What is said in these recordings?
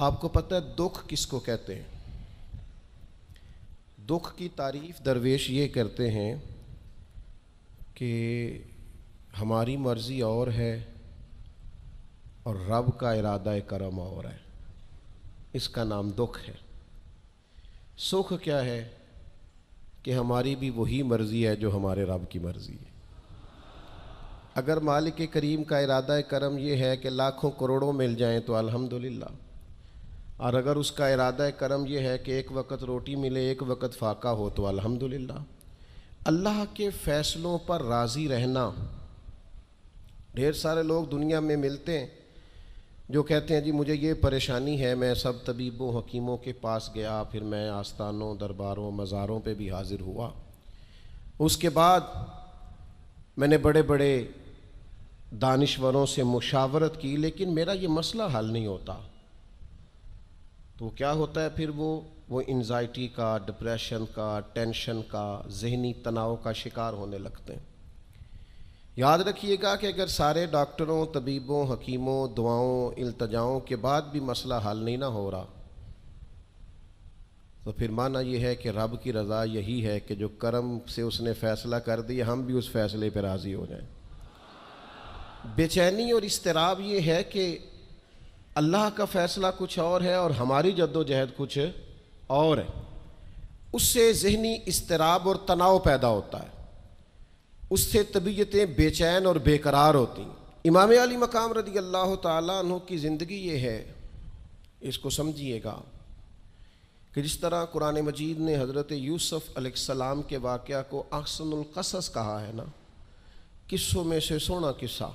آپ کو پتہ ہے دکھ کس کو کہتے ہیں؟ دکھ کی تعریف درویش یہ کرتے ہیں کہ ہماری مرضی اور ہے اور رب کا ارادہ کرم اور ہے، اس کا نام دکھ ہے۔ سکھ کیا ہے کہ ہماری بھی وہی مرضی ہے جو ہمارے رب کی مرضی ہے۔ اگر مالک کریم کا ارادہ کرم یہ ہے کہ لاکھوں کروڑوں مل جائیں تو الحمدللہ، اور اگر اس کا ارادہ کرم یہ ہے کہ ایک وقت روٹی ملے ایک وقت فاقہ ہو تو الحمدللہ۔ اللہ کے فیصلوں پر راضی رہنا۔ ڈھیر سارے لوگ دنیا میں ملتے ہیں جو کہتے ہیں جی مجھے یہ پریشانی ہے، میں سب طبیبوں حکیموں کے پاس گیا، پھر میں آستانوں درباروں مزاروں پہ بھی حاضر ہوا، اس کے بعد میں نے بڑے بڑے دانشوروں سے مشاورت کی، لیکن میرا یہ مسئلہ حل نہیں ہوتا۔ تو کیا ہوتا ہے پھر وہ انزائٹی کا، ڈپریشن کا، ٹینشن کا، ذہنی تناؤ کا شکار ہونے لگتے ہیں۔ یاد رکھیے گا کہ اگر سارے ڈاکٹروں، طبیبوں، حکیموں، دعاؤں، التجاؤں کے بعد بھی مسئلہ حل نہیں نہ ہو رہا، تو پھر معنی یہ ہے کہ رب کی رضا یہی ہے کہ جو کرم سے اس نے فیصلہ کر دیا ہم بھی اس فیصلے پہ راضی ہو جائیں۔ بے چینی اور اضطراب یہ ہے کہ اللہ کا فیصلہ کچھ اور ہے اور ہماری جد و جہد کچھ اور ہے، اس سے ذہنی اضطراب اور تناؤ پیدا ہوتا ہے، اس سے طبیعتیں بے چین اور بے قرار ہوتی ہیں۔ امام علی مقام رضی اللہ تعالیٰ عنہ کی زندگی یہ ہے، اس کو سمجھیے گا کہ جس طرح قرآن مجید نے حضرت یوسف علیہ السلام کے واقعہ کو احسن القصص کہا ہے نا، قصوں میں سے سونا قصہ،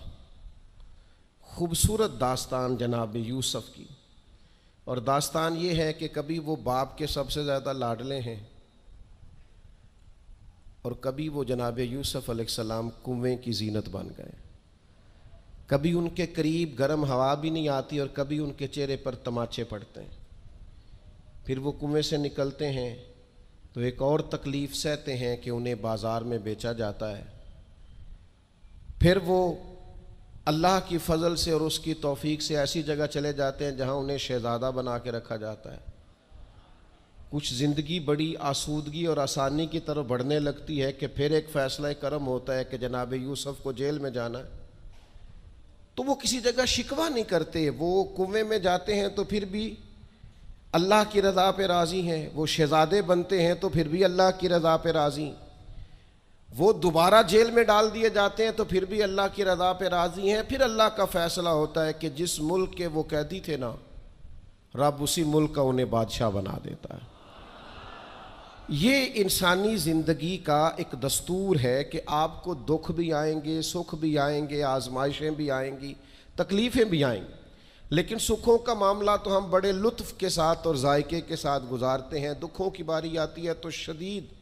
خوبصورت داستان جناب یوسف کی، اور داستان یہ ہے کہ کبھی وہ باپ کے سب سے زیادہ لاڈلے ہیں اور کبھی وہ جناب یوسف علیہ السلام کنویں کی زینت بن گئے، کبھی ان کے قریب گرم ہوا بھی نہیں آتی اور کبھی ان کے چہرے پر تماچے پڑتے ہیں۔ پھر وہ کنویں سے نکلتے ہیں تو ایک اور تکلیف سہتے ہیں کہ انہیں بازار میں بیچا جاتا ہے، پھر وہ اللہ کی فضل سے اور اس کی توفیق سے ایسی جگہ چلے جاتے ہیں جہاں انہیں شہزادہ بنا کے رکھا جاتا ہے۔ کچھ زندگی بڑی آسودگی اور آسانی کی طرف بڑھنے لگتی ہے کہ پھر ایک فیصلہ کرم ہوتا ہے کہ جناب یوسف کو جیل میں جانا ہے، تو وہ کسی جگہ شکوہ نہیں کرتے، وہ کنویں میں جاتے ہیں تو پھر بھی اللہ کی رضا پہ راضی ہیں، وہ شہزادے بنتے ہیں تو پھر بھی اللہ کی رضا پہ راضی، وہ دوبارہ جیل میں ڈال دیے جاتے ہیں تو پھر بھی اللہ کی رضا پہ راضی ہیں۔ پھر اللہ کا فیصلہ ہوتا ہے کہ جس ملک کے وہ قیدی تھے نا، رب اسی ملک کا انہیں بادشاہ بنا دیتا ہے۔ یہ انسانی زندگی کا ایک دستور ہے کہ آپ کو دکھ بھی آئیں گے، سکھ بھی آئیں گے، آزمائشیں بھی آئیں گی، تکلیفیں بھی آئیں گی، لیکن سکھوں کا معاملہ تو ہم بڑے لطف کے ساتھ اور ذائقے کے ساتھ گزارتے ہیں، دکھوں کی باری آتی ہے تو شدید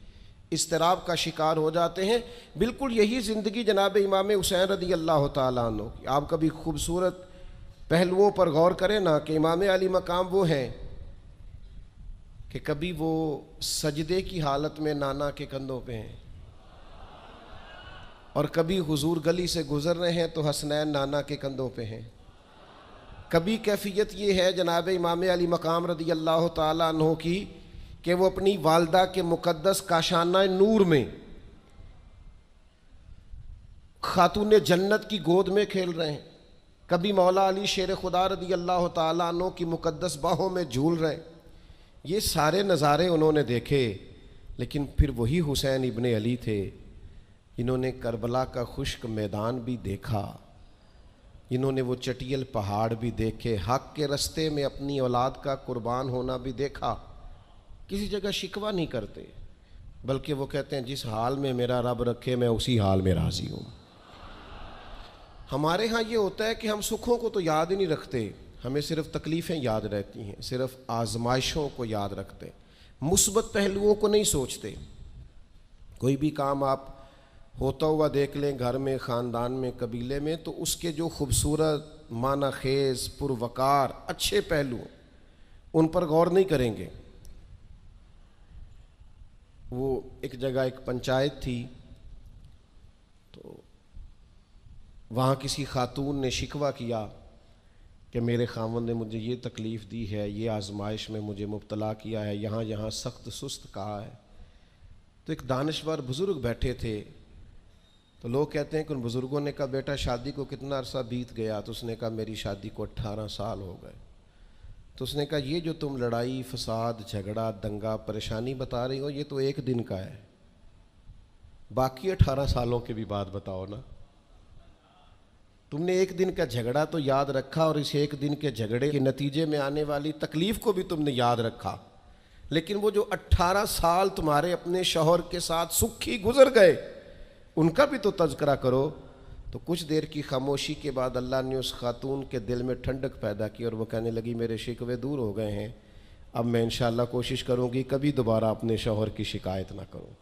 اضطراب کا شکار ہو جاتے ہیں۔ بالکل یہی زندگی جناب امام حسین رضی اللہ تعالیٰ عنہ کی۔ آپ کبھی خوبصورت پہلوؤں پر غور کریں نا کہ امام علی مقام وہ ہیں کہ کبھی وہ سجدے کی حالت میں نانا کے کندھوں پہ ہیں، اور کبھی حضور گلی سے گزر رہے ہیں تو حسنین نانا کے کندھوں پہ ہیں۔ کبھی کیفیت یہ ہے جناب امام علی مقام رضی اللہ تعالیٰ عنہ کی کہ وہ اپنی والدہ کے مقدس کاشانہ نور میں خاتون جنت کی گود میں کھیل رہے ہیں، کبھی مولا علی شیر خدا رضی اللہ تعالیٰ عنہ کی مقدس باہوں میں جھول رہے ہیں۔ یہ سارے نظارے انہوں نے دیکھے، لیکن پھر وہی حسین ابن علی تھے جنہوں نے کربلا کا خشک میدان بھی دیکھا، جنہوں نے وہ چٹیل پہاڑ بھی دیکھے، حق کے رستے میں اپنی اولاد کا قربان ہونا بھی دیکھا۔ کسی جگہ شکوہ نہیں کرتے، بلکہ وہ کہتے ہیں جس حال میں میرا رب رکھے میں اسی حال میں راضی ہوں۔ ہمارے ہاں یہ ہوتا ہے کہ ہم سکھوں کو تو یاد ہی نہیں رکھتے، ہمیں صرف تکلیفیں یاد رہتی ہیں، صرف آزمائشوں کو یاد رکھتے، مثبت پہلوؤں کو نہیں سوچتے۔ کوئی بھی کام آپ ہوتا ہوا دیکھ لیں گھر میں، خاندان میں، قبیلے میں، تو اس کے جو خوبصورت، معنی خیز، پروقار، اچھے پہلو ان پر غور نہیں کریں گے۔ وہ ایک جگہ ایک پنچایت تھی، تو وہاں کسی خاتون نے شکوہ کیا کہ میرے خاوند نے مجھے یہ تکلیف دی ہے، یہ آزمائش میں مجھے مبتلا کیا ہے، یہاں یہاں سخت سست کہا ہے۔ تو ایک دانشور بزرگ بیٹھے تھے، تو لوگ کہتے ہیں کہ ان بزرگوں نے کہا بیٹا شادی کو کتنا عرصہ بیت گیا؟ تو اس نے کہا میری شادی کو 18 سال ہو گئے۔ تو اس نے کہا یہ جو تم لڑائی فساد جھگڑا دنگا پریشانی بتا رہی ہو یہ تو ایک دن کا ہے، باقی 18 سالوں کی بھی بات بتاؤ نا۔ تم نے ایک دن کا جھگڑا تو یاد رکھا، اور اس ایک دن کے جھگڑے کے نتیجے میں آنے والی تکلیف کو بھی تم نے یاد رکھا، لیکن وہ جو 18 سال تمہارے اپنے شوہر کے ساتھ سکھی گزر گئے ان کا بھی تو تذکرہ کرو۔ تو کچھ دیر کی خاموشی کے بعد اللہ نے اس خاتون کے دل میں ٹھنڈک پیدا کی، اور وہ کہنے لگی میرے شکوے دور ہو گئے ہیں، اب میں انشاءاللہ کوشش کروں گی کبھی دوبارہ اپنے شوہر کی شکایت نہ کروں۔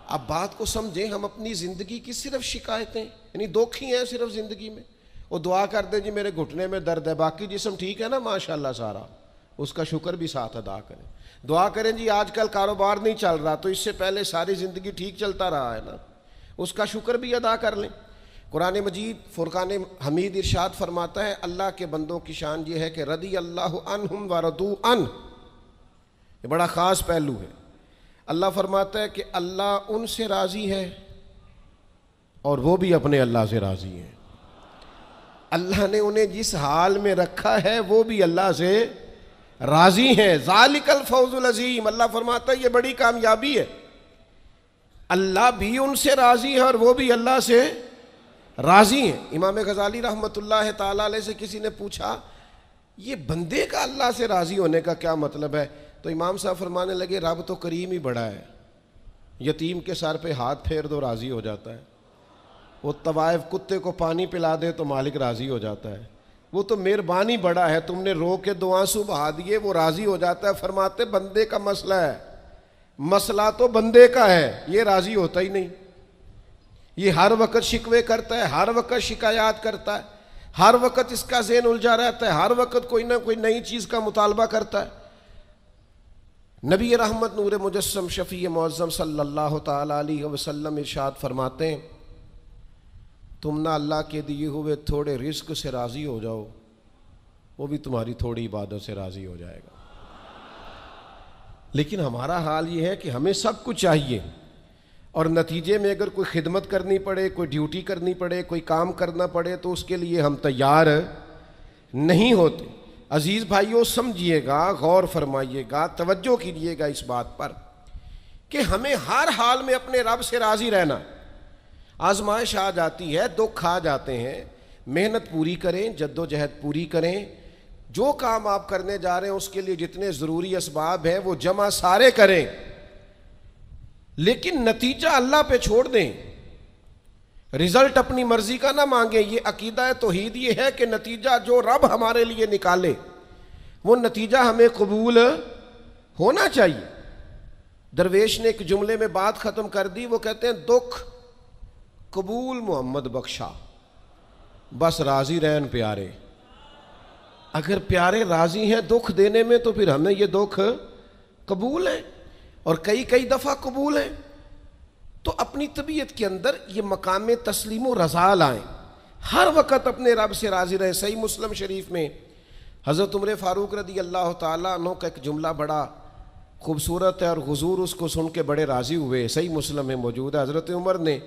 اب بات کو سمجھیں، ہم اپنی زندگی کی صرف شکایتیں یعنی دکھ ہی ہیں صرف زندگی میں، وہ دعا کر دیں جی میرے گھٹنے میں درد ہے، باقی جسم ٹھیک ہے نا ماشاءاللہ سارا، اس کا شکر بھی ساتھ ادا کریں۔ دعا کریں جی آج کل کاروبار نہیں چل رہا، تو اس سے پہلے ساری زندگی ٹھیک چلتا رہا ہے نا، اس کا شکر بھی ادا کر لیں۔ قرآن مجید فرقان حمید ارشاد فرماتا ہے اللہ کے بندوں کی شان یہ ہے کہ رضی اللہ عنہم ورضوا عنہ، یہ بڑا خاص پہلو ہے۔ اللہ فرماتا ہے کہ اللہ ان سے راضی ہے اور وہ بھی اپنے اللہ سے راضی ہیں۔ اللہ نے انہیں جس حال میں رکھا ہے وہ بھی اللہ سے راضی ہیں۔ ذالک الفوز العظیم، اللہ فرماتا ہے یہ بڑی کامیابی ہے، اللہ بھی ان سے راضی ہے اور وہ بھی اللہ سے راضی ہیں۔ امام غزالی رحمۃ اللہ تعالیٰ علیہ سے کسی نے پوچھا یہ بندے کا اللہ سے راضی ہونے کا کیا مطلب ہے؟ تو امام صاحب فرمانے لگے رب تو کریم ہی بڑا ہے، یتیم کے سر پہ ہاتھ پھیر دو راضی ہو جاتا ہے، وہ طوائف کتے کو پانی پلا دے تو مالک راضی ہو جاتا ہے، وہ تو مہربانی بڑا ہے، تم نے رو کے 2 آنسو بہا دیے وہ راضی ہو جاتا ہے۔ فرماتے بندے کا مسئلہ ہے، مسئلہ تو بندے کا ہے، یہ راضی ہوتا ہی نہیں، یہ ہر وقت شکوے کرتا ہے، ہر وقت شکایات کرتا ہے، ہر وقت اس کا ذہن الجھا رہتا ہے، ہر وقت کوئی نہ کوئی نئی چیز کا مطالبہ کرتا ہے۔ نبی رحمت نور مجسم شفیع معظم صلی اللہ تعالیٰ علیہ وسلم ارشاد فرماتے ہیں تم نہ اللہ کے دیے ہوئے تھوڑے رزق سے راضی ہو جاؤ، وہ بھی تمہاری تھوڑی عبادت سے راضی ہو جائے گا۔ لیکن ہمارا حال یہ ہے کہ ہمیں سب کچھ چاہیے، اور نتیجے میں اگر کوئی خدمت کرنی پڑے، کوئی ڈیوٹی کرنی پڑے، کوئی کام کرنا پڑے تو اس کے لیے ہم تیار نہیں ہوتے۔ عزیز بھائیوں سمجھیے گا، غور فرمائیے گا، توجہ کیجیے گا اس بات پر کہ ہمیں ہر حال میں اپنے رب سے راضی رہنا۔ آزمائش آ جاتی ہے، دکھ آ جاتے ہیں، محنت پوری کریں، جد و جہد پوری کریں، جو کام آپ کرنے جا رہے ہیں اس کے لیے جتنے ضروری اسباب ہیں وہ جمع سارے کریں، لیکن نتیجہ اللہ پہ چھوڑ دیں، رزلٹ اپنی مرضی کا نہ مانگیں۔ یہ عقیدہ توحید یہ ہے کہ نتیجہ جو رب ہمارے لیے نکالے وہ نتیجہ ہمیں قبول ہونا چاہیے۔ درویش نے ایک جملے میں بات ختم کر دی، وہ کہتے ہیں دکھ قبول محمد بخشا، بس راضی رہن پیارے۔ اگر پیارے راضی ہیں دکھ دینے میں تو پھر ہمیں یہ دکھ قبول ہے، اور کئی دفعہ قبول ہے۔ تو اپنی طبیعت کے اندر یہ مقام تسلیم و رضا لائیں، ہر وقت اپنے رب سے راضی رہیں۔ صحیح مسلم شریف میں حضرت عمر فاروق رضی اللہ تعالیٰ عنہ کا ایک جملہ بڑا خوبصورت ہے، اور حضور اس کو سن کے بڑے راضی ہوئے، صحیح مسلم میں موجود ہے۔ حضرت عمر نے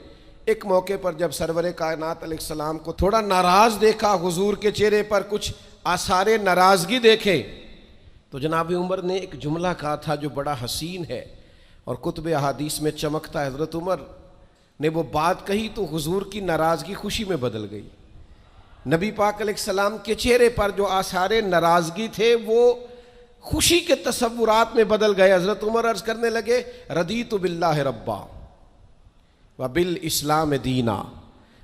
ایک موقع پر جب سرور کائنات علیہ السلام کو تھوڑا ناراض دیکھا، حضور کے چہرے پر کچھ آثار ناراضگی دیکھے، تو جناب عمر نے ایک جملہ کہا تھا جو بڑا حسین ہے اور کتب احادیث میں چمکتا ہے۔ حضرت عمر نے وہ بات کہی تو حضور کی ناراضگی خوشی میں بدل گئی، نبی پاک علیہ السلام کے چہرے پر جو آثار ناراضگی تھے وہ خوشی کے تصورات میں بدل گئے۔ حضرت عمر عرض کرنے لگے رضیت باللہ ربا وبالاسلام دینا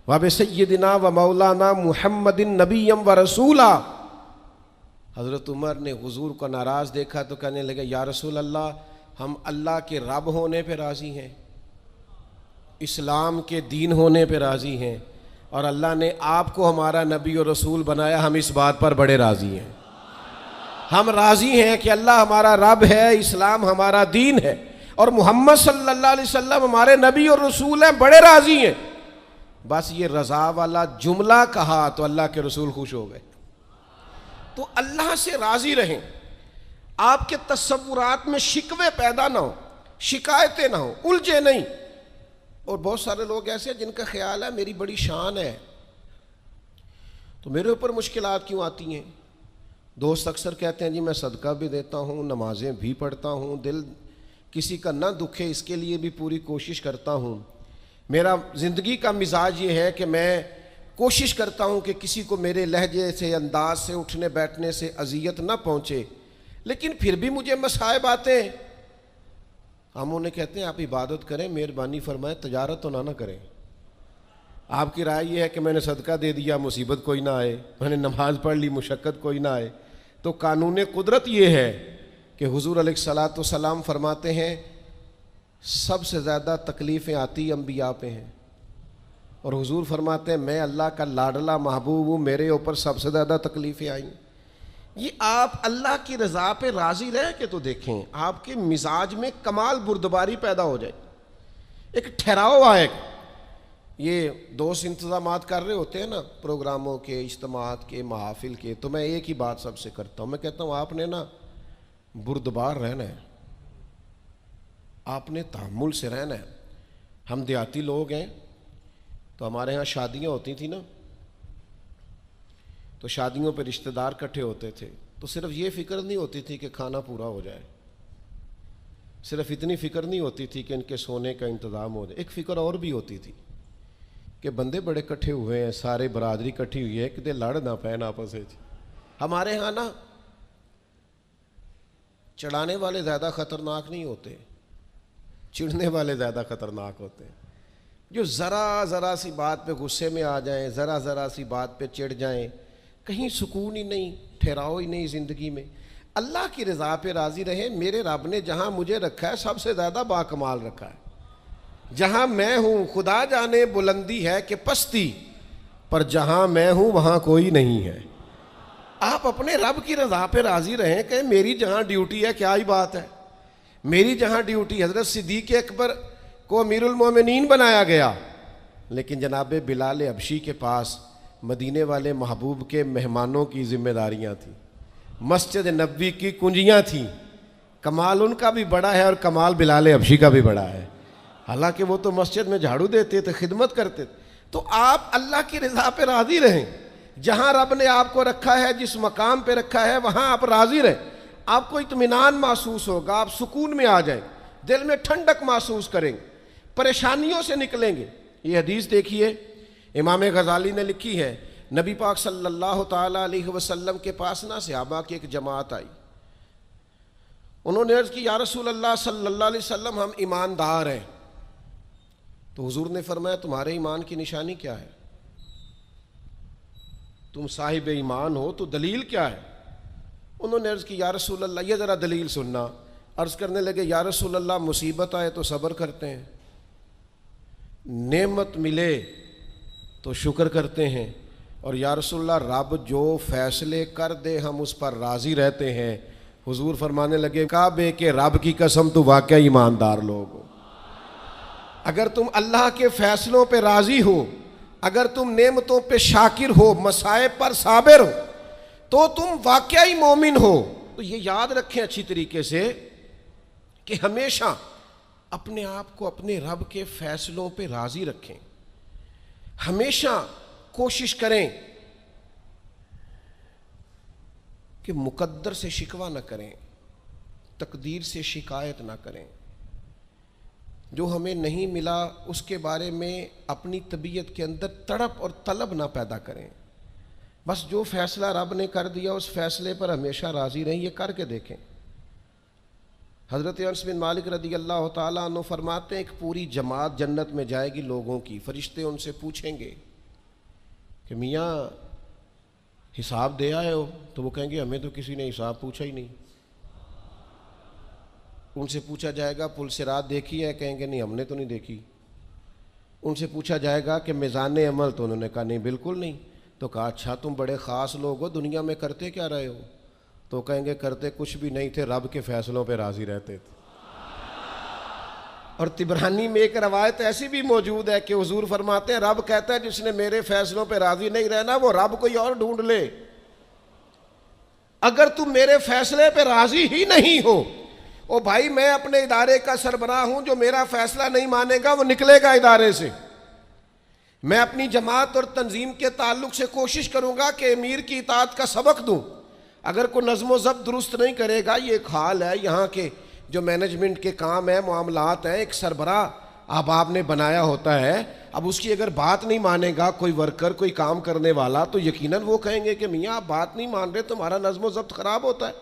وبسیدنا ومولانا محمد نبیم ورسولا۔ حضرت عمر نے حضور کو ناراض دیکھا تو کہنے لگے یا رسول اللہ ہم اللہ کے رب ہونے پہ راضی ہیں، اسلام کے دین ہونے پہ راضی ہیں، اور اللہ نے آپ کو ہمارا نبی اور رسول بنایا، ہم اس بات پر بڑے راضی ہیں۔ ہم راضی ہیں کہ اللہ ہمارا رب ہے، اسلام ہمارا دین ہے، اور محمد صلی اللہ علیہ وسلم ہمارے نبی اور رسول ہیں، بڑے راضی ہیں۔ بس یہ رضا والا جملہ کہا تو اللہ کے رسول خوش ہو گئے۔ تو اللہ سے راضی رہیں، آپ کے تصورات میں شکوے پیدا نہ ہو، شکایتیں نہ ہو، الجھے نہیں۔ اور بہت سارے لوگ ایسے ہیں جن کا خیال ہے میری بڑی شان ہے تو میرے اوپر مشکلات کیوں آتی ہیں۔ دوست اکثر کہتے ہیں جی میں صدقہ بھی دیتا ہوں، نمازیں بھی پڑھتا ہوں، دل کسی کا نہ دکھے اس کے لیے بھی پوری کوشش کرتا ہوں، میرا زندگی کا مزاج یہ ہے کہ میں کوشش کرتا ہوں کہ کسی کو میرے لہجے سے، انداز سے، اٹھنے بیٹھنے سے اذیت نہ پہنچے، لیکن پھر بھی مجھے مصائب آتے ہیں۔ ہم انہیں کہتے ہیں آپ عبادت کریں، مہربانی فرمائیں تجارت تو نہ کریں۔ آپ کی رائے یہ ہے کہ میں نے صدقہ دے دیا مصیبت کوئی نہ آئے، میں نے نماز پڑھ لی مشقت کوئی نہ آئے۔ تو قانون قدرت یہ ہے کہ حضور علیہ الصلاۃ والسلام فرماتے ہیں سب سے زیادہ تکلیفیں آتی انبیاء پہ ہیں، اور حضور فرماتے ہیں میں اللہ کا لاڈلا محبوب ہوں، میرے اوپر سب سے زیادہ تکلیفیں آئیں۔ یہ آپ اللہ کی رضا پہ راضی رہ کے تو دیکھیں، آپ کے مزاج میں کمال بردباری پیدا ہو جائے، ایک ٹھہراؤ آئے۔ یہ دوست انتظامات کر رہے ہوتے ہیں نا پروگراموں کے، اجتماعات کے، محافل کے، تو میں ایک ہی بات سب سے کرتا ہوں، میں کہتا ہوں آپ نے نا بردبار رہنا ہے، آپ نے تحمل سے رہنا ہے۔ ہم دیہاتی لوگ ہیں تو ہمارے ہاں شادیاں ہوتی تھیں نا، تو شادیوں پہ رشتہ دار اکٹھے ہوتے تھے، تو صرف یہ فکر نہیں ہوتی تھی کہ کھانا پورا ہو جائے، صرف اتنی فکر نہیں ہوتی تھی کہ ان کے سونے کا انتظام ہو جائے، ایک فکر اور بھی ہوتی تھی کہ بندے بڑے کٹھے ہوئے ہیں، سارے برادری کٹھی ہوئی ہے، کتے لڑ نہ پین آپس میں۔ ہمارے ہاں نا چڑھانے والے زیادہ خطرناک نہیں ہوتے، چڑھنے والے زیادہ خطرناک ہوتے ہیں، جو ذرا سی بات پہ غصے میں آ جائیں، ذرا سی بات پہ چڑھ جائیں، کہیں سکون ہی نہیں، ٹھہراؤ ہی نہیں زندگی میں۔ اللہ کی رضا پہ راضی رہے، میرے رب نے جہاں مجھے رکھا ہے سب سے زیادہ باکمال رکھا ہے۔ جہاں میں ہوں خدا جانے بلندی ہے کہ پستی، پر جہاں میں ہوں وہاں کوئی نہیں ہے۔ آپ اپنے رب کی رضا پہ راضی رہیں کہ میری جہاں ڈیوٹی ہے، کیا ہی بات ہے، میری جہاں ڈیوٹی، حضرت صدیق اکبر کو امیر المومنین بنایا گیا، لیکن جناب بلال حبشی کے پاس مدینے والے محبوب کے مہمانوں کی ذمہ داریاں تھیں، مسجد نبوی کی کنجیاں تھیں۔ کمال ان کا بھی بڑا ہے اور کمال بلال حبشی کا بھی بڑا ہے، حالانکہ وہ تو مسجد میں جھاڑو دیتے تھے، خدمت کرتے تھے۔ تو آپ اللہ کی رضا پہ راضی رہیں، جہاں رب نے آپ کو رکھا ہے، جس مقام پہ رکھا ہے وہاں آپ راضی رہیں، آپ کو اطمینان محسوس ہوگا، آپ سکون میں آ جائیں، دل میں ٹھنڈک محسوس کریں گے، پریشانیوں سے نکلیں گے۔ یہ حدیث دیکھیے امام غزالی نے لکھی ہے، نبی پاک صلی اللہ تعالیٰ علیہ وسلم کے پاس نا صحابہ کی ایک جماعت آئی، انہوں نے عرض کی یا رسول اللہ صلی اللہ علیہ وسلم ہم ایماندار ہیں۔ تو حضور نے فرمایا تمہارے ایمان کی نشانی کیا ہے؟ تم صاحب ایمان ہو تو دلیل کیا ہے؟ انہوں نے عرض کی یا رسول اللہ، یہ ذرا دلیل سننا۔ عرض کرنے لگے یا رسول اللہ مصیبت آئے تو صبر کرتے ہیں، نعمت ملے تو شکر کرتے ہیں، اور یا رسول اللہ رب جو فیصلے کر دے ہم اس پر راضی رہتے ہیں۔ حضور فرمانے لگے کعبے کے رب کی قسم تو واقعی ایماندار لوگ ہو، اگر تم اللہ کے فیصلوں پہ راضی ہو، اگر تم نعمتوں پہ شاکر ہو، مصائب پر صابر ہو، تو تم واقعی مومن ہو۔ تو یہ یاد رکھیں اچھی طریقے سے کہ ہمیشہ اپنے آپ کو اپنے رب کے فیصلوں پہ راضی رکھیں، ہمیشہ کوشش کریں کہ مقدر سے شکوہ نہ کریں، تقدیر سے شکایت نہ کریں، جو ہمیں نہیں ملا اس کے بارے میں اپنی طبیعت کے اندر تڑپ اور طلب نہ پیدا کریں، بس جو فیصلہ رب نے کر دیا اس فیصلے پر ہمیشہ راضی رہیں۔ یہ کر کے دیکھیں۔ حضرت انس بن مالک رضی اللہ تعالیٰ عنہ فرماتے ہیں ایک پوری جماعت جنت میں جائے گی لوگوں کی، فرشتے ان سے پوچھیں گے کہ میاں حساب دے آئے ہو؟ تو وہ کہیں گے ہمیں تو کسی نے حساب پوچھا ہی نہیں۔ ان سے پوچھا جائے گا پل صراط دیکھی ہے؟ کہیں گے نہیں ہم نے تو نہیں دیکھی۔ ان سے پوچھا جائے گا کہ میزان عمل؟ تو انہوں نے کہا نہیں بالکل نہیں۔ تو کہا اچھا تم بڑے خاص لوگ ہو، دنیا میں کرتے کیا رہے ہو؟ تو کہیں گے کرتے کچھ بھی نہیں تھے، رب کے فیصلوں پہ راضی رہتے تھے۔ اور طبرانی میں ایک روایت ایسی بھی موجود ہے کہ حضور فرماتے ہیں رب کہتا ہے جس نے میرے فیصلوں پہ راضی نہیں رہنا وہ رب کوئی اور ڈھونڈ لے۔ اگر تم میرے فیصلے پہ راضی ہی نہیں ہو، او بھائی میں اپنے ادارے کا سربراہ ہوں، جو میرا فیصلہ نہیں مانے گا وہ نکلے گا ادارے سے۔ میں اپنی جماعت اور تنظیم کے تعلق سے کوشش کروں گا کہ امیر کی اطاعت کا سبق دوں۔ اگر کوئی نظم و ضبط درست نہیں کرے گا، یہ ایک حال ہے یہاں کے جو مینجمنٹ کے کام ہیں، معاملات ہیں، ایک سربراہ آپ نے بنایا ہوتا ہے، اب اس کی اگر بات نہیں مانے گا کوئی ورکر، کوئی کام کرنے والا، تو یقیناً وہ کہیں گے کہ میاں آپ بات نہیں مان رہے، تمہارا نظم و ضبط خراب ہوتا ہے،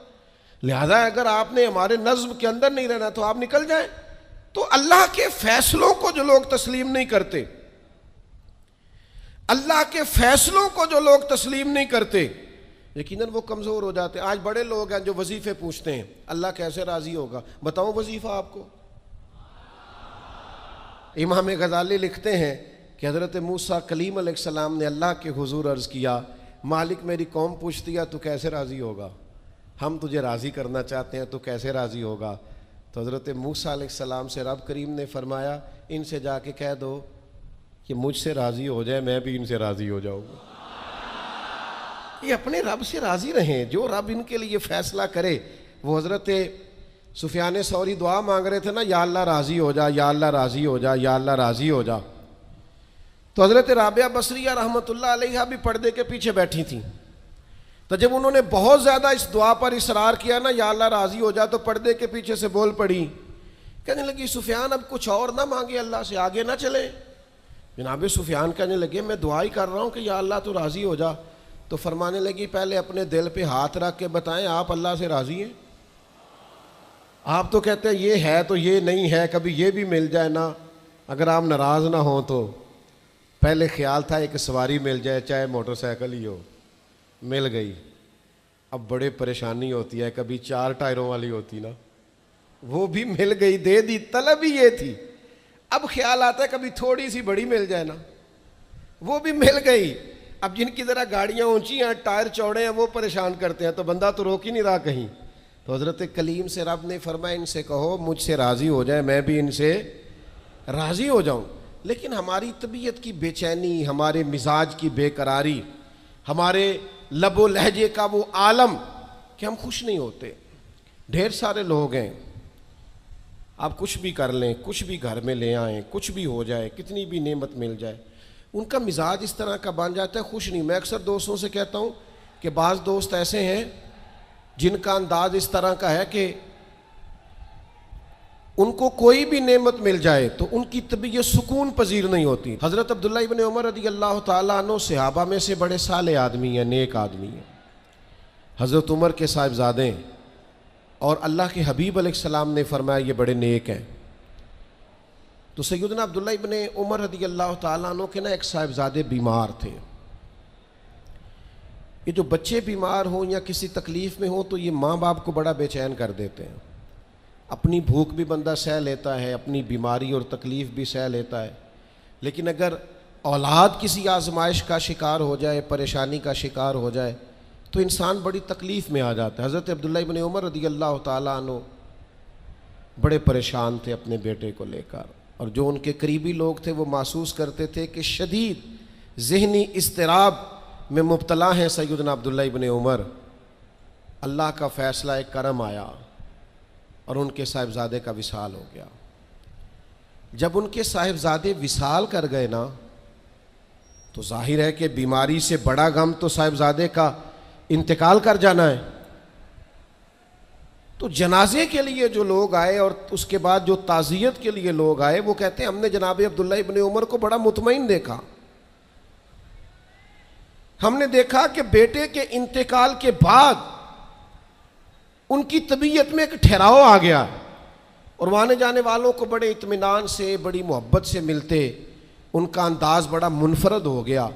لہذا اگر آپ نے ہمارے نظم کے اندر نہیں رہنا تو آپ نکل جائیں۔ تو اللہ کے فیصلوں کو جو لوگ تسلیم نہیں کرتے، اللہ کے فیصلوں کو جو لوگ تسلیم نہیں کرتے، یقیناً وہ کمزور ہو جاتے ہیں۔ آج بڑے لوگ ہیں جو وظیفے پوچھتے ہیں، اللہ کیسے راضی ہوگا؟ بتاؤں وظیفہ آپ کو؟ امام غزالی لکھتے ہیں کہ حضرت موسیٰ کلیم علیہ السلام نے اللہ کے حضور عرض کیا، مالک میری قوم پوچھتی ہے تو کیسے راضی ہوگا؟ ہم تجھے راضی کرنا چاہتے ہیں تو کیسے راضی ہوگا؟ تو حضرت موسیٰ علیہ السلام سے رب کریم نے فرمایا، ان سے جا کے کہہ دو کہ مجھ سے راضی ہو جائے، میں بھی ان سے راضی ہو جاؤں گا۔ یہ اپنے رب سے راضی رہیں، جو رب ان کے لیے فیصلہ کرے۔ وہ حضرت سفیان ثوری دعا مانگ رہے تھے نا، یا اللہ راضی ہو جا، یا اللہ راضی ہو جا، یا اللہ راضی ہو جا۔ تو حضرت رابعہ بصریہ رحمۃ اللہ علیہا بھی پردے کے پیچھے بیٹھی تھیں، تو جب انہوں نے بہت زیادہ اس دعا پر اصرار کیا نا، یا اللہ راضی ہو جا، تو پردے کے پیچھے سے بول پڑی، کہنے لگی سفیان اب کچھ اور نہ مانگے اللہ سے، آگے نہ چلے۔ جناب سفیان کہنے لگے میں دعا ہی کر رہا ہوں کہ یا اللہ تو راضی ہو جا۔ تو فرمانے لگی پہلے اپنے دل پہ ہاتھ رکھ کے بتائیں آپ اللہ سے راضی ہیں؟ آپ تو کہتے ہیں یہ ہے تو یہ نہیں ہے، کبھی یہ بھی مل جائے نا، اگر آپ ناراض نہ ہوں تو۔ پہلے خیال تھا ایک سواری مل جائے، چاہے موٹر سائیکل ہی ہو، مل گئی، اب بڑے پریشانی ہوتی ہے، کبھی 4 ٹائروں والی ہوتی نا، وہ بھی مل گئی، دے دی، طلب ہی یہ تھی۔ اب خیال آتا ہے کبھی تھوڑی سی بڑی مل جائے نا، وہ بھی مل گئی۔ اب جن کی ذرا گاڑیاں اونچی ہیں، ٹائر چوڑے ہیں، وہ پریشان کرتے ہیں، تو بندہ تو روک ہی نہیں رہا کہیں۔ تو حضرت کلیم سے رب نے فرمایا ان سے کہو مجھ سے راضی ہو جائے، میں بھی ان سے راضی ہو جاؤں۔ لیکن ہماری طبیعت کی بے چینی، ہمارے مزاج کی بے قراری، ہمارے لب و لہجے کا وہ عالم کہ ہم خوش نہیں ہوتے۔ ڈھیر سارے لوگ ہیں، آپ کچھ بھی کر لیں، کچھ بھی گھر میں لے آئیں، کچھ بھی ہو جائے، کتنی بھی نعمت مل جائے، ان کا مزاج اس طرح کا بن جاتا ہے، خوش نہیں۔ میں اکثر دوستوں سے کہتا ہوں کہ بعض دوست ایسے ہیں جن کا انداز اس طرح کا ہے کہ ان کو کوئی بھی نعمت مل جائے تو ان کی طبیعت سکون پذیر نہیں ہوتی۔ حضرت عبداللہ ابن عمر رضی اللہ تعالیٰ عنہ صحابہ میں سے بڑے صالح آدمی ہیں، نیک آدمی ہیں، حضرت عمر کے صاحبزادے ہیں، اور اللہ کے حبیب علیہ السلام نے فرمایا یہ بڑے نیک ہیں۔ تو سیدنا عبداللہ ابن عمر رضی اللہ تعالیٰ عنہ کے نا ایک صاحبزادے بیمار تھے۔ یہ جو بچے بیمار ہوں یا کسی تکلیف میں ہوں تو یہ ماں باپ کو بڑا بے چین کر دیتے ہیں۔ اپنی بھوک بھی بندہ سہ لیتا ہے، اپنی بیماری اور تکلیف بھی سہ لیتا ہے، لیکن اگر اولاد کسی آزمائش کا شکار ہو جائے، پریشانی کا شکار ہو جائے تو انسان بڑی تکلیف میں آ جاتا ہے۔ حضرت عبداللہ ابن عمر رضی اللہ تعالیٰ عنہ بڑے پریشان تھے اپنے بیٹے کو لے کر، اور جو ان کے قریبی لوگ تھے وہ محسوس کرتے تھے کہ شدید ذہنی اضطراب میں مبتلا ہیں سیدنا عبداللہ ابن عمر۔ اللہ کا فیصلہ ایک کرم آیا اور ان کے صاحبزادے کا وصال ہو گیا۔ جب ان کے صاحبزادے وصال کر گئے نا تو ظاہر ہے کہ بیماری سے بڑا غم تو صاحبزادے کا انتقال کر جانا ہے۔ تو جنازے کے لیے جو لوگ آئے اور اس کے بعد جو تعزیت کے لیے لوگ آئے، وہ کہتے ہیں ہم نے جناب عبداللہ ابن عمر کو بڑا مطمئن دیکھا، ہم نے دیکھا کہ بیٹے کے انتقال کے بعد ان کی طبیعت میں ایک ٹھہراؤ آ گیا، اور وہاں آنے جانے والوں کو بڑے اطمینان سے، بڑی محبت سے ملتے، ان کا انداز بڑا منفرد ہو گیا۔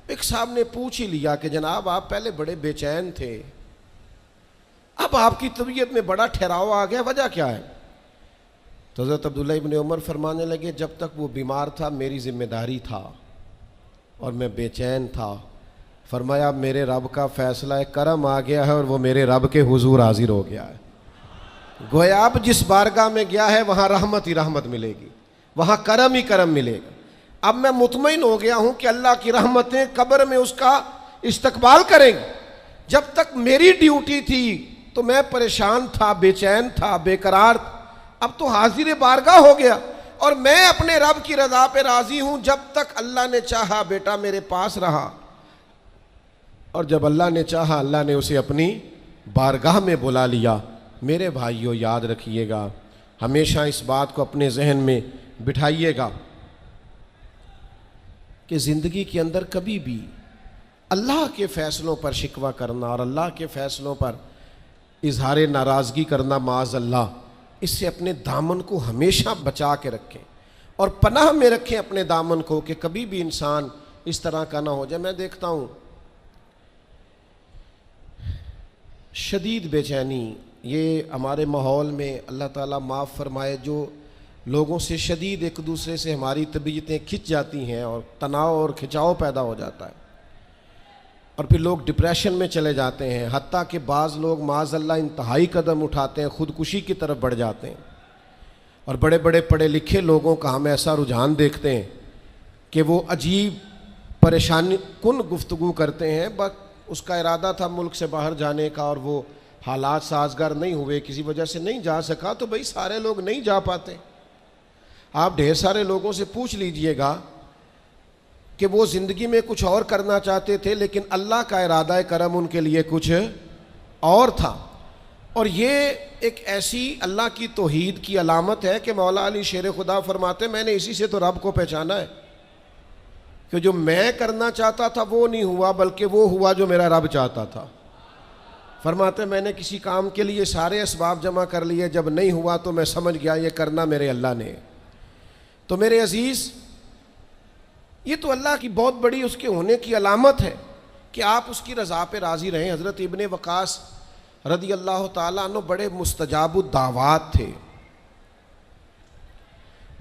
ایک صاحب نے پوچھ ہی لیا کہ جناب آپ پہلے بڑے بے چین تھے، اب آپ کی طبیعت میں بڑا ٹھہراؤ آ گیا، وجہ کیا ہے؟ تو حضرت عبداللہ ابن عمر فرمانے لگے جب تک وہ بیمار تھا میری ذمہ داری تھا اور میں بے چین تھا۔ فرمایا میرے رب کا فیصلہ ہے، کرم آ گیا ہے اور وہ میرے رب کے حضور حاضر ہو گیا ہے۔ گویا اب جس بارگاہ میں گیا ہے وہاں رحمت ہی رحمت ملے گی، وہاں کرم ہی کرم ملے گا۔ اب میں مطمئن ہو گیا ہوں کہ اللہ کی رحمتیں قبر میں اس کا استقبال کریں گی۔ جب تک میری ڈیوٹی تھی تو میں پریشان تھا، بے چین تھا، بے قرار تھا، اب تو حاضر بارگاہ ہو گیا اور میں اپنے رب کی رضا پہ راضی ہوں۔ جب تک اللہ نے چاہا بیٹا میرے پاس رہا، اور جب اللہ نے چاہا اللہ نے اسے اپنی بارگاہ میں بلا لیا۔ میرے بھائیو یاد رکھیے گا، ہمیشہ اس بات کو اپنے ذہن میں بٹھائیے گا کہ زندگی کے اندر کبھی بھی اللہ کے فیصلوں پر شکوہ کرنا اور اللہ کے فیصلوں پر اظہار ناراضگی کرنا معاذ اللہ، اس سے اپنے دامن کو ہمیشہ بچا کے رکھیں اور پناہ میں رکھیں اپنے دامن کو، کہ کبھی بھی انسان اس طرح کا نہ ہو جائے۔ میں دیکھتا ہوں شدید بے چینی، یہ ہمارے ماحول میں اللہ تعالیٰ معاف فرمائے، جو لوگوں سے شدید ایک دوسرے سے ہماری طبیعتیں کھنچ جاتی ہیں اور تناؤ اور کھچاؤ پیدا ہو جاتا ہے، اور پھر لوگ ڈپریشن میں چلے جاتے ہیں، حتیٰ کہ بعض لوگ معاذ اللہ انتہائی قدم اٹھاتے ہیں، خودکشی کی طرف بڑھ جاتے ہیں۔ اور بڑے بڑے پڑھے لکھے لوگوں کا ہم ایسا رجحان دیکھتے ہیں کہ وہ عجیب پریشانی کن گفتگو کرتے ہیں، بس اس کا ارادہ تھا ملک سے باہر جانے کا اور وہ حالات سازگار نہیں ہوئے، کسی وجہ سے نہیں جا سکا، تو بھئی سارے لوگ نہیں جا پاتے۔ آپ ڈھیر سارے لوگوں سے پوچھ لیجئے گا کہ وہ زندگی میں کچھ اور کرنا چاہتے تھے، لیکن اللہ کا ارادہ کرم ان کے لیے کچھ اور تھا۔ اور یہ ایک ایسی اللہ کی توحید کی علامت ہے کہ مولا علی شیر خدا فرماتے میں نے اسی سے تو رب کو پہچانا ہے، کہ جو میں کرنا چاہتا تھا وہ نہیں ہوا، بلکہ وہ ہوا جو میرا رب چاہتا تھا۔ فرماتے میں نے کسی کام کے لیے سارے اسباب جمع کر لیے، جب نہیں ہوا تو میں سمجھ گیا یہ کرنا میرے اللہ نے۔ تو میرے عزیز، یہ تو اللہ کی بہت بڑی اس کے ہونے کی علامت ہے کہ آپ اس کی رضا پہ راضی رہیں۔ حضرت ابن وقاص رضی اللہ تعالیٰ عنہ بڑے مستجاب الدعوات تھے،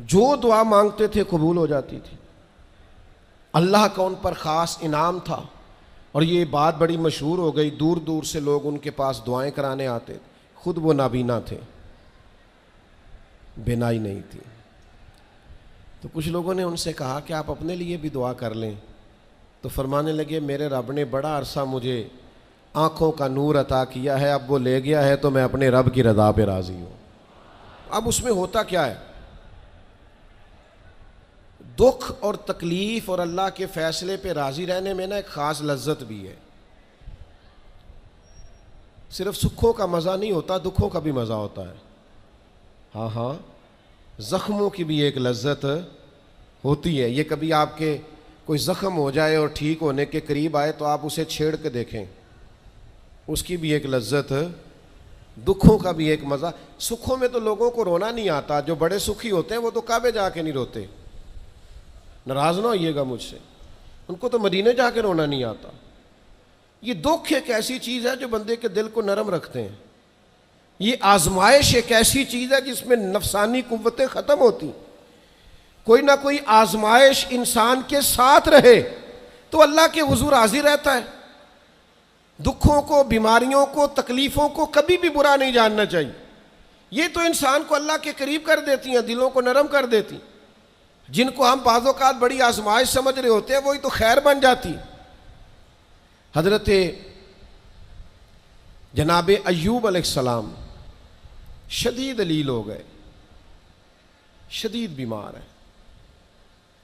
جو دعا مانگتے تھے قبول ہو جاتی تھی، اللہ کا ان پر خاص انعام تھا۔ اور یہ بات بڑی مشہور ہو گئی، دور دور سے لوگ ان کے پاس دعائیں کرانے آتے تھے، خود وہ نابینا تھے، بینائی نہیں تھی۔ تو کچھ لوگوں نے ان سے کہا کہ آپ اپنے لیے بھی دعا کر لیں، تو فرمانے لگے میرے رب نے بڑا عرصہ مجھے آنکھوں کا نور عطا کیا ہے، اب وہ لے گیا ہے تو میں اپنے رب کی رضا پہ راضی ہوں۔ اب اس میں ہوتا کیا ہے؟ دکھ اور تکلیف اور اللہ کے فیصلے پہ راضی رہنے میں نا ایک خاص لذت بھی ہے۔ صرف سکھوں کا مزہ نہیں ہوتا، دکھوں کا بھی مزہ ہوتا ہے۔ ہاں ہاں، زخموں کی بھی ایک لذت ہوتی ہے۔ یہ کبھی آپ کے کوئی زخم ہو جائے اور ٹھیک ہونے کے قریب آئے تو آپ اسے چھیڑ کے دیکھیں، اس کی بھی ایک لذت، دکھوں کا بھی ایک مزہ۔ سکھوں میں تو لوگوں کو رونا نہیں آتا، جو بڑے سکھی ہوتے ہیں وہ تو کعبے جا کے نہیں روتے، ناراض نہ ہوئیے گا مجھ سے، ان کو تو مدینے جا کے رونا نہیں آتا۔ یہ دکھ ایک ایسی چیز ہے جو بندے کے دل کو نرم رکھتے ہیں۔ یہ آزمائش ایک ایسی چیز ہے جس میں نفسانی قوتیں ختم ہوتی۔ کوئی نہ کوئی آزمائش انسان کے ساتھ رہے تو اللہ کے حضور حاضر رہتا ہے۔ دکھوں کو، بیماریوں کو، تکلیفوں کو کبھی بھی برا نہیں جاننا چاہیے۔ یہ تو انسان کو اللہ کے قریب کر دیتی ہیں، دلوں کو نرم کر دیتی۔ جن کو ہم بعض اوقات بڑی آزمائش سمجھ رہے ہوتے ہیں وہی تو خیر بن جاتی۔ حضرت جناب ایوب علیہ السلام شدید علیل ہو گئے، شدید بیمار ہیں،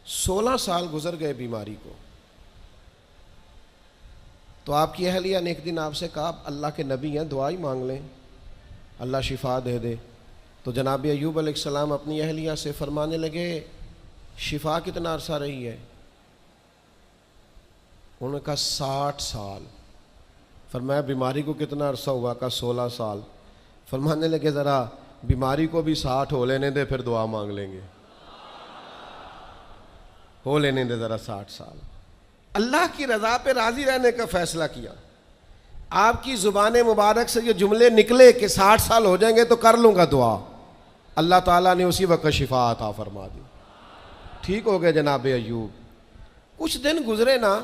16 سال گزر گئے بیماری کو۔ تو آپ کی اہلیہ نے ایک دن آپ سے کہا اللہ کے نبی ہیں، دعا ہی مانگ لیں، اللہ شفا دے دے۔ تو جناب ایوب علیہ السلام اپنی اہلیہ سے فرمانے لگے شفا کتنا عرصہ رہی ہے؟ انہوں نے کہا 60 سال۔ فرمایا بیماری کو کتنا عرصہ ہوا؟ کہا 16 سال۔ فرمانے لگے ذرا بیماری کو بھی 60 ہو لینے دے، پھر دعا مانگ لیں گے، ہو لینے دے ذرا 60 سال۔ اللہ کی رضا پہ راضی رہنے کا فیصلہ کیا۔ آپ کی زبان مبارک سے یہ جملے نکلے کہ 60 سال ہو جائیں گے تو کر لوں گا دعا، اللہ تعالیٰ نے اسی وقت شفا عطا فرما دی، ٹھیک ہو گئے جناب ایوب۔ کچھ دن گزرے نا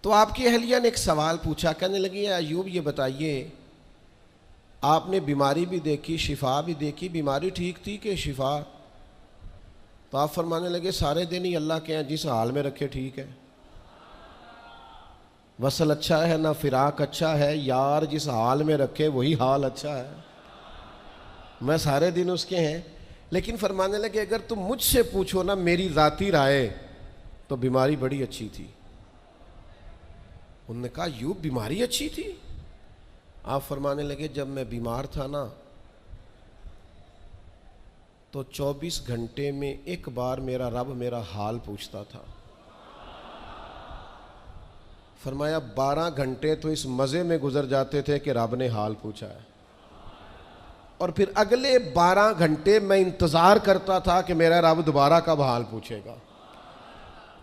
تو آپ کی اہلیہ نے ایک سوال پوچھا، کہنے لگی ایوب یہ بتائیے آپ نے بیماری بھی دیکھی، شفا بھی دیکھی، بیماری ٹھیک تھی کہ شفا؟ تو آپ فرمانے لگے سارے دن ہی اللہ کے ہیں، جس حال میں رکھے ٹھیک ہے۔ وصل اچھا ہے نہ فراق اچھا ہے، یار جس حال میں رکھے وہی حال اچھا ہے۔ میں سارے دن اس کے ہیں، لیکن فرمانے لگے اگر تم مجھ سے پوچھو نا میری ذاتی رائے تو بیماری بڑی اچھی تھی۔ انہوں نے کہا یوں بیماری اچھی تھی؟ آپ فرمانے لگے جب میں بیمار تھا نا تو 24 گھنٹے میں ایک بار میرا رب میرا حال پوچھتا تھا۔ فرمایا 12 گھنٹے تو اس مزے میں گزر جاتے تھے کہ رب نے حال پوچھا ہے، اور پھر اگلے 12 گھنٹے میں انتظار کرتا تھا کہ میرا رب دوبارہ کب حال پوچھے گا۔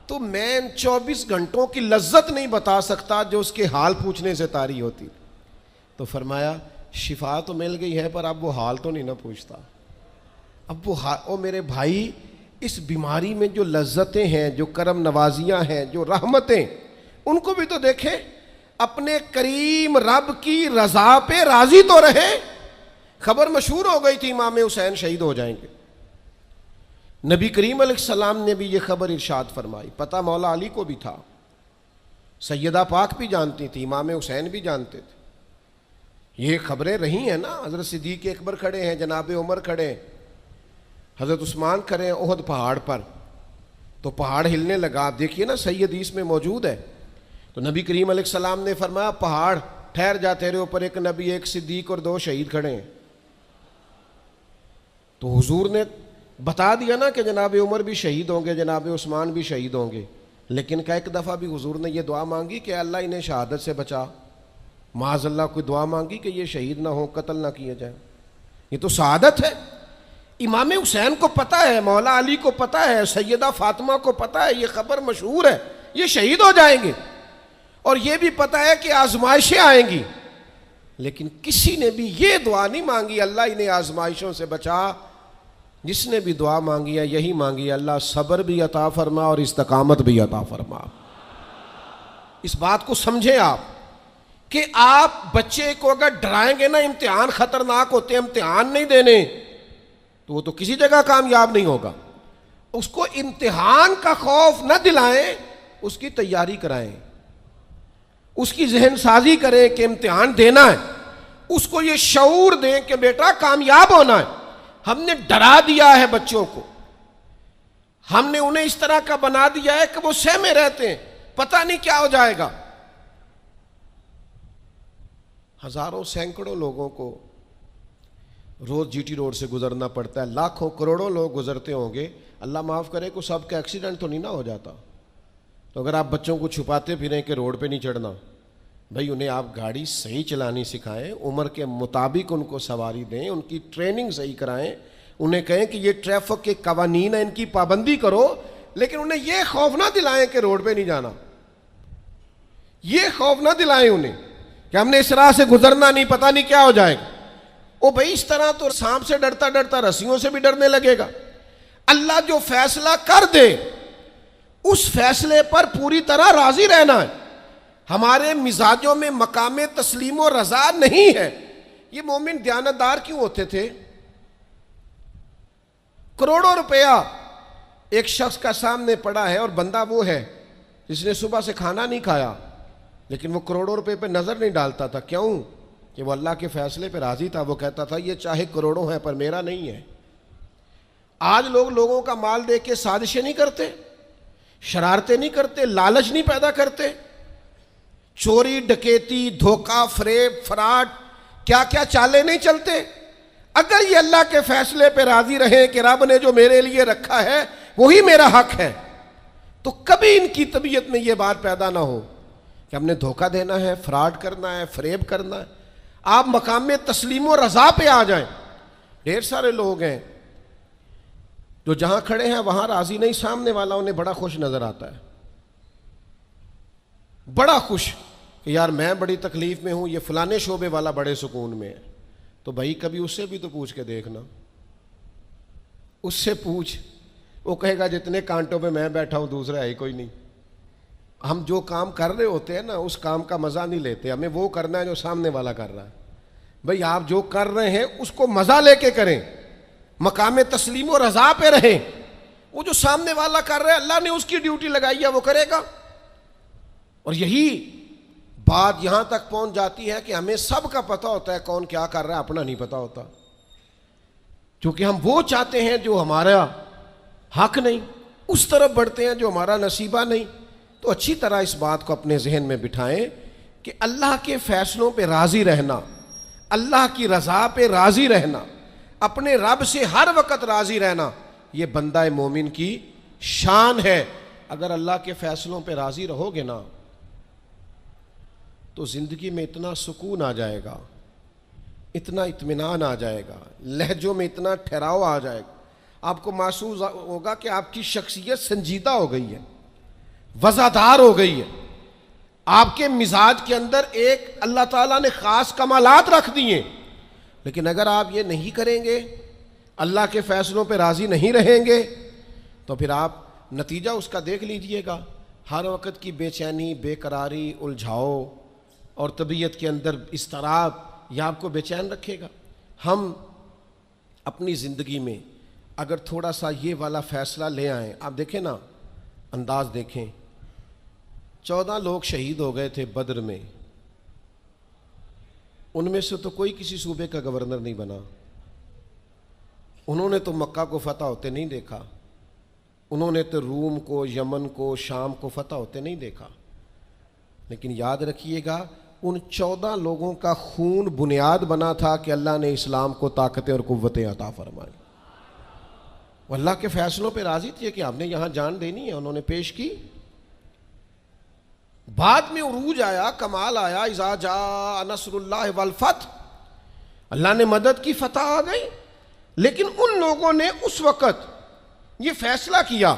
تو میں ان 24 گھنٹوں کی لذت نہیں بتا سکتا جو اس کے حال پوچھنے سے طاری ہوتی۔ تو فرمایا شفا تو مل گئی ہے پر اب وہ حال تو نہیں نہ پوچھتا۔ اب وہ میرے بھائی اس بیماری میں جو لذتیں ہیں، جو کرم نوازیاں ہیں، جو رحمتیں، ان کو بھی تو دیکھیں۔ اپنے کریم رب کی رضا پہ راضی تو رہے۔ خبر مشہور ہو گئی تھی امام حسین شہید ہو جائیں گے، نبی کریم علیہ السلام نے بھی یہ خبر ارشاد فرمائی، پتہ مولا علی کو بھی تھا، سیدہ پاک بھی جانتی تھی، امام حسین بھی جانتے تھے۔ یہ خبریں رہی ہیں نا، حضرت صدیق اکبر کھڑے ہیں، جناب عمر کھڑے ہیں، حضرت عثمان کھڑے ہیں احد پہاڑ پر، تو پہاڑ ہلنے لگا۔ آپ دیکھیے نا صحیح حدیث میں موجود ہے، تو نبی کریم علیہ السلام نے فرمایا پہاڑ ٹھہر جا، تیرے اوپر ایک نبی، ایک صدیق اور 2 شہید کھڑے ہیں۔ تو حضور نے بتا دیا نا کہ جناب عمر بھی شہید ہوں گے، جناب عثمان بھی شہید ہوں گے، لیکن کیا ایک دفعہ بھی حضور نے یہ دعا مانگی کہ اللہ انہیں شہادت سے بچا؟ معاذ اللہ کوئی دعا مانگی کہ یہ شہید نہ ہو، قتل نہ کیے جائیں؟ یہ تو سعادت ہے۔ امام حسین کو پتہ ہے، مولا علی کو پتہ ہے، سیدہ فاطمہ کو پتہ ہے، یہ خبر مشہور ہے، یہ شہید ہو جائیں گے، اور یہ بھی پتہ ہے کہ آزمائشیں آئیں گی، لیکن کسی نے بھی یہ دعا نہیں مانگی اللہ انہیں آزمائشوں سے بچا۔ جس نے بھی دعا مانگی ہے یہی مانگی، اللہ صبر بھی عطا فرما اور استقامت بھی عطا فرما۔ اس بات کو سمجھیں آپ کہ آپ بچے کو اگر ڈرائیں گے نا امتحان خطرناک ہوتے ہیں، امتحان نہیں دینے، تو وہ تو کسی جگہ کامیاب نہیں ہوگا۔ اس کو امتحان کا خوف نہ دلائیں، اس کی تیاری کرائیں، اس کی ذہن سازی کریں کہ امتحان دینا ہے، اس کو یہ شعور دیں کہ بیٹا کامیاب ہونا ہے۔ ہم نے ڈرا دیا ہے بچوں کو، ہم نے انہیں اس طرح کا بنا دیا ہے کہ وہ سہمے رہتے ہیں، پتہ نہیں کیا ہو جائے گا۔ ہزاروں سینکڑوں لوگوں کو روز جی ٹی روڈ سے گزرنا پڑتا ہے، لاکھوں کروڑوں لوگ گزرتے ہوں گے، اللہ معاف کرے کہ سب کا ایکسیڈنٹ تو نہیں نہ ہو جاتا۔ تو اگر آپ بچوں کو چھپاتے پھریں کہ روڈ پہ نہیں چڑھنا، بھائی انہیں آپ گاڑی صحیح چلانی سکھائیں، عمر کے مطابق ان کو سواری دیں، ان کی ٹریننگ صحیح کرائیں، انہیں کہیں کہ یہ ٹریفک کے قوانین ہیں ان کی پابندی کرو، لیکن انہیں یہ خوف نہ دلائیں کہ روڈ پہ نہیں جانا، یہ خوف نہ دلائیں انہیں کہ ہم نے اس راہ سے گزرنا نہیں، پتہ نہیں کیا ہو جائے گا۔ او بھائی اس طرح تو سانپ سے ڈرتا ڈرتا رسیوں سے بھی ڈرنے لگے گا۔ اللہ جو فیصلہ کر دے اس فیصلے پر پوری طرح راضی رہنا ہے۔ ہمارے مزاجوں میں مقام تسلیم و رضا نہیں ہے۔ یہ مومن دیانتدار کیوں ہوتے تھے؟ کروڑوں روپیہ ایک شخص کا سامنے پڑا ہے اور بندہ وہ ہے جس نے صبح سے کھانا نہیں کھایا، لیکن وہ کروڑوں روپے پہ نظر نہیں ڈالتا تھا۔ کیوں؟ کہ وہ اللہ کے فیصلے پہ راضی تھا۔ وہ کہتا تھا یہ چاہے کروڑوں ہیں پر میرا نہیں ہے۔ آج لوگ لوگوں کا مال دیکھ کے سازشیں نہیں کرتے، شرارتیں نہیں کرتے، لالچ نہیں پیدا کرتے، چوری ڈکیتی دھوکہ فریب فراڈ کیا کیا چالیں نہیں چلتے۔ اگر یہ اللہ کے فیصلے پہ راضی رہیں کہ رب نے جو میرے لیے رکھا ہے وہی میرا حق ہے، تو کبھی ان کی طبیعت میں یہ بات پیدا نہ ہو کہ ہم نے دھوکہ دینا ہے، فراڈ کرنا ہے، فریب کرنا ہے۔ آپ مقام تسلیم و رضا پہ آ جائیں۔ ڈھیر سارے لوگ ہیں جو جہاں کھڑے ہیں وہاں راضی نہیں، سامنے والا انہیں بڑا خوش نظر آتا ہے، بڑا خوش کہ یار میں بڑی تکلیف میں ہوں، یہ فلانے شعبے والا بڑے سکون میں ہے۔ تو بھائی کبھی اس سے بھی تو پوچھ کے دیکھنا، اس سے پوچھ، وہ کہے گا جتنے کانٹوں پہ میں بیٹھا ہوں دوسرا ہے ہی کوئی نہیں۔ ہم جو کام کر رہے ہوتے ہیں نا اس کام کا مزہ نہیں لیتے، ہمیں وہ کرنا ہے جو سامنے والا کر رہا ہے۔ بھائی آپ جو کر رہے ہیں اس کو مزہ لے کے کریں، مقام تسلیم و رضا پہ رہیں۔ وہ جو سامنے والا کر رہا ہے اللہ نے اس کی ڈیوٹی لگائی ہے وہ کرے گا۔ اور یہی بات یہاں تک پہنچ جاتی ہے کہ ہمیں سب کا پتہ ہوتا ہے کون کیا کر رہا ہے، اپنا نہیں پتہ ہوتا، کیونکہ ہم وہ چاہتے ہیں جو ہمارا حق نہیں، اس طرف بڑھتے ہیں جو ہمارا نصیبہ نہیں۔ تو اچھی طرح اس بات کو اپنے ذہن میں بٹھائیں کہ اللہ کے فیصلوں پہ راضی رہنا، اللہ کی رضا پہ راضی رہنا، اپنے رب سے ہر وقت راضی رہنا، یہ بندہ مومن کی شان ہے۔ اگر اللہ کے فیصلوں پہ راضی رہو گے نا تو زندگی میں اتنا سکون آ جائے گا، اتنا اطمینان آ جائے گا، لہجوں میں اتنا ٹھہراؤ آ جائے گا، آپ کو محسوس ہوگا کہ آپ کی شخصیت سنجیدہ ہو گئی ہے، وزادار ہو گئی ہے، آپ کے مزاج کے اندر ایک اللہ تعالیٰ نے خاص کمالات رکھ دیے۔ لیکن اگر آپ یہ نہیں کریں گے، اللہ کے فیصلوں پہ راضی نہیں رہیں گے، تو پھر آپ نتیجہ اس کا دیکھ لیجئے گا، ہر وقت کی بے چینی، بے قراری، الجھاؤ اور طبیعت کے اندر اضطراب، یہ آپ کو بے چین رکھے گا۔ ہم اپنی زندگی میں اگر تھوڑا سا یہ والا فیصلہ لے آئیں، آپ دیکھیں نا، انداز دیکھیں، 14 لوگ شہید ہو گئے تھے بدر میں، ان میں سے تو کوئی کسی صوبے کا گورنر نہیں بنا، انہوں نے تو مکہ کو فتح ہوتے نہیں دیکھا، انہوں نے تو روم کو، یمن کو، شام کو فتح ہوتے نہیں دیکھا۔ لیکن یاد رکھیے گا، ان 14 لوگوں کا خون بنیاد بنا تھا کہ اللہ نے اسلام کو طاقتیں اور قوتیں عطا فرمائی۔ وہ اللہ کے فیصلوں پہ راضی تھے کہ آپ نے یہاں جان دینی ہے، انہوں نے پیش کی۔ بعد میں عروج آیا، کمال آیا، اذا جاء نصر اللہ والفتح، اللہ نے مدد کی، فتح آ گئی۔ لیکن ان لوگوں نے اس وقت یہ فیصلہ کیا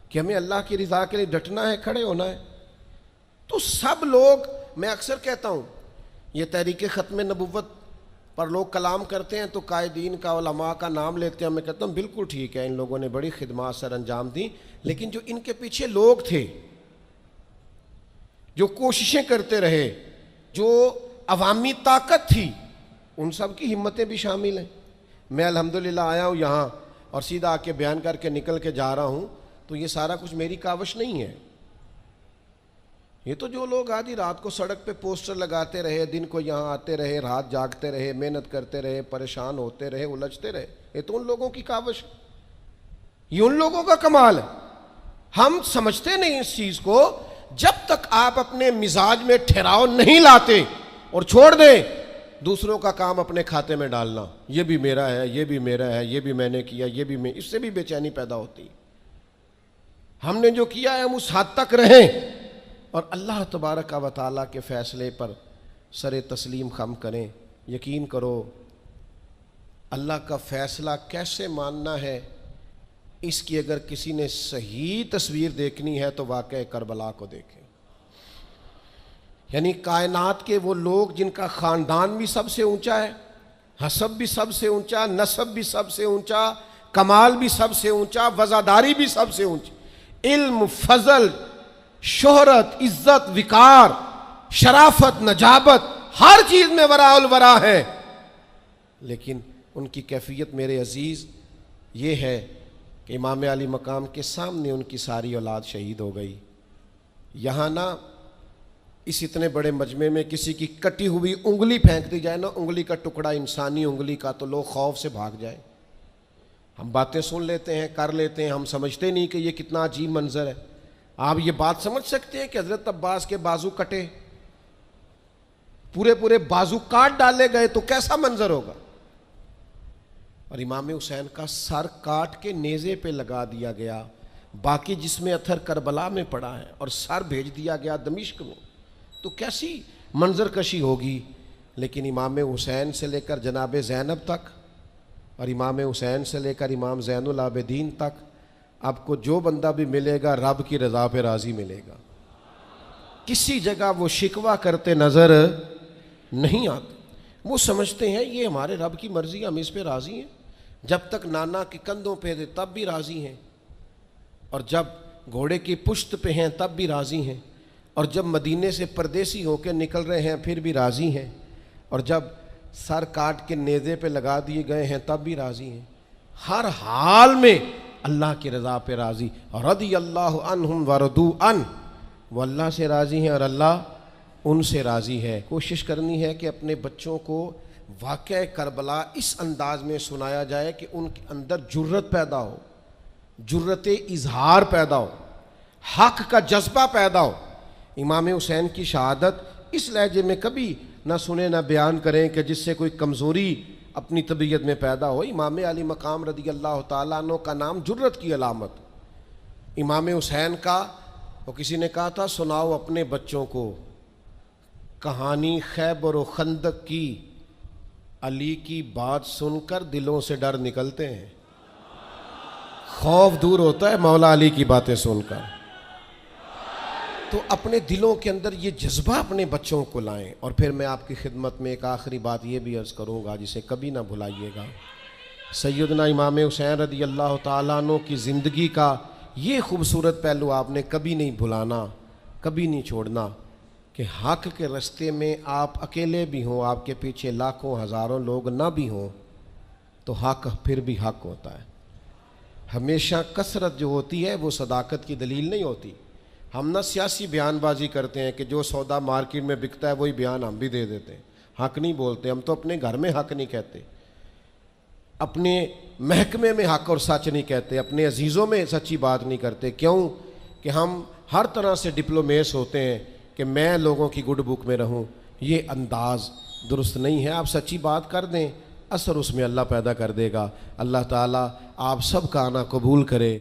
کہ ہمیں اللہ کی رضا کے لیے ڈٹنا ہے، کھڑے ہونا ہے۔ تو سب لوگ، میں اکثر کہتا ہوں، یہ تحریک ختم نبوت پر لوگ کلام کرتے ہیں تو قائدین کا، علماء کا نام لیتے ہیں، میں کہتا ہوں بالکل ٹھیک ہے، ان لوگوں نے بڑی خدمات سر انجام دی، لیکن جو ان کے پیچھے لوگ تھے، جو کوششیں کرتے رہے، جو عوامی طاقت تھی، ان سب کی ہمتیں بھی شامل ہیں۔ میں الحمدللہ آیا ہوں یہاں اور سیدھا آ کے بیان کر کے نکل کے جا رہا ہوں، تو یہ سارا کچھ میری کاوش نہیں ہے، یہ تو جو لوگ آدھی رات کو سڑک پہ پوسٹر لگاتے رہے، دن کو یہاں آتے رہے، رات جاگتے رہے، محنت کرتے رہے، پریشان ہوتے رہے، الجھتے رہے، یہ تو ان لوگوں کی کاوش ہے، یہ ان لوگوں کا کمال ہے۔ ہم سمجھتے نہیں اس چیز کو، جب تک آپ اپنے مزاج میں ٹھہراؤ نہیں لاتے اور چھوڑ دیں دوسروں کا کام اپنے کھاتے میں ڈالنا، یہ بھی میرا ہے، یہ بھی میرا ہے، یہ بھی میں نے کیا، یہ بھی میں، اس سے بھی بے چینی پیدا ہوتی۔ ہم نے جو کیا ہے ہم اس حد تک رہیں اور اللہ تبارک و تعالیٰ کے فیصلے پر سر تسلیم خم کریں۔ یقین کرو، اللہ کا فیصلہ کیسے ماننا ہے، اس کی اگر کسی نے صحیح تصویر دیکھنی ہے تو واقعہ کربلا کو دیکھیں۔ یعنی کائنات کے وہ لوگ جن کا خاندان بھی سب سے اونچا ہے، حسب بھی سب سے اونچا، نسب بھی سب سے اونچا، کمال بھی سب سے اونچا، وزاداری بھی سب سے اونچی، علم، فضل، شہرت، عزت، وقار، شرافت، نجابت، ہر چیز میں وراء الورا ہے، لیکن ان کی کیفیت میرے عزیز یہ ہے کہ امام علی مقام کے سامنے ان کی ساری اولاد شہید ہو گئی۔ یہاں نا اس اتنے بڑے مجمع میں کسی کی کٹی ہوئی انگلی پھینک دی جائے نا، انگلی کا ٹکڑا، انسانی انگلی کا، تو لوگ خوف سے بھاگ جائیں۔ ہم باتیں سن لیتے ہیں، کر لیتے ہیں، ہم سمجھتے نہیں کہ یہ کتنا عجیب منظر ہے۔ آپ یہ بات سمجھ سکتے ہیں کہ حضرت عباس کے بازو کٹے، پورے پورے بازو کاٹ ڈالے گئے تو کیسا منظر ہوگا؟ اور امام حسین کا سر کاٹ کے نیزے پہ لگا دیا گیا، باقی جسم اتھر کربلا میں پڑا ہے، اور سر بھیج دیا گیا دمشق میں، تو کیسی منظر کشی ہوگی۔ لیکن امام حسین سے لے کر جناب زینب تک، اور امام حسین سے لے کر امام زین العابدین تک، آپ کو جو بندہ بھی ملے گا رب کی رضا پہ راضی ملے گا، کسی جگہ وہ شکوہ کرتے نظر نہیں آتے۔ وہ سمجھتے ہیں یہ ہمارے رب کی مرضی، ہم اس پہ راضی ہیں، جب تک نانا کے کندھوں پہ تھے تب بھی راضی ہیں، اور جب گھوڑے کی پشت پہ ہیں تب بھی راضی ہیں، اور جب مدینے سے پردیسی ہو کے نکل رہے ہیں پھر بھی راضی ہیں، اور جب سر کاٹ کے نیزے پہ لگا دیے گئے ہیں تب بھی راضی ہیں۔ ہر حال میں اللہ کی رضا پہ راضی، رضی اللہ عنہم ورضوا عنہ، وہ اللہ سے راضی ہیں اور اللہ ان سے راضی ہے۔ کوشش کرنی ہے کہ اپنے بچوں کو واقعہ کربلا اس انداز میں سنایا جائے کہ ان کے اندر جرت پیدا ہو، جرت اظہار پیدا ہو، حق کا جذبہ پیدا ہو۔ امام حسین کی شہادت اس لہجے میں کبھی نہ سنیں نہ بیان کریں کہ جس سے کوئی کمزوری اپنی طبیعت میں پیدا ہو۔ امام علی مقام رضی اللہ تعالیٰ عنہ کا نام جرت کی علامت۔ امام حسین کا وہ کسی نے کہا تھا سناؤ اپنے بچوں کو کہانی خیبر و خندق کی، علی کی بات سن کر دلوں سے ڈر نکلتے ہیں، خوف دور ہوتا ہے مولا علی کی باتیں سن کر۔ تو اپنے دلوں کے اندر یہ جذبہ اپنے بچوں کو لائیں۔ اور پھر میں آپ کی خدمت میں ایک آخری بات یہ بھی عرض کروں گا جسے کبھی نہ بھلائیے گا۔ سیدنا امام حسین رضی اللہ تعالیٰ عنہ کی زندگی کا یہ خوبصورت پہلو آپ نے کبھی نہیں بھلانا، کبھی نہیں چھوڑنا کہ حق کے رستے میں آپ اکیلے بھی ہوں، آپ کے پیچھے لاکھوں ہزاروں لوگ نہ بھی ہوں، تو حق پھر بھی حق ہوتا ہے۔ ہمیشہ کثرت جو ہوتی ہے وہ صداقت کی دلیل نہیں ہوتی۔ ہم نہ سیاسی بیان بازی کرتے ہیں کہ جو سودا مارکیٹ میں بکتا ہے وہی بیان ہم بھی دے دیتے ہیں، حق نہیں بولتے۔ ہم تو اپنے گھر میں حق نہیں کہتے، اپنے محکمے میں حق اور سچ نہیں کہتے، اپنے عزیزوں میں سچی بات نہیں کرتے۔ کیوں کہ ہم ہر طرح سے ڈپلومیس ہوتے ہیں کہ میں لوگوں کی گڈ بک میں رہوں۔ یہ انداز درست نہیں ہے۔ آپ سچی بات کر دیں، اثر اس میں اللہ پیدا کر دے گا۔ اللہ تعالیٰ آپ سب کا آنا قبول کرے۔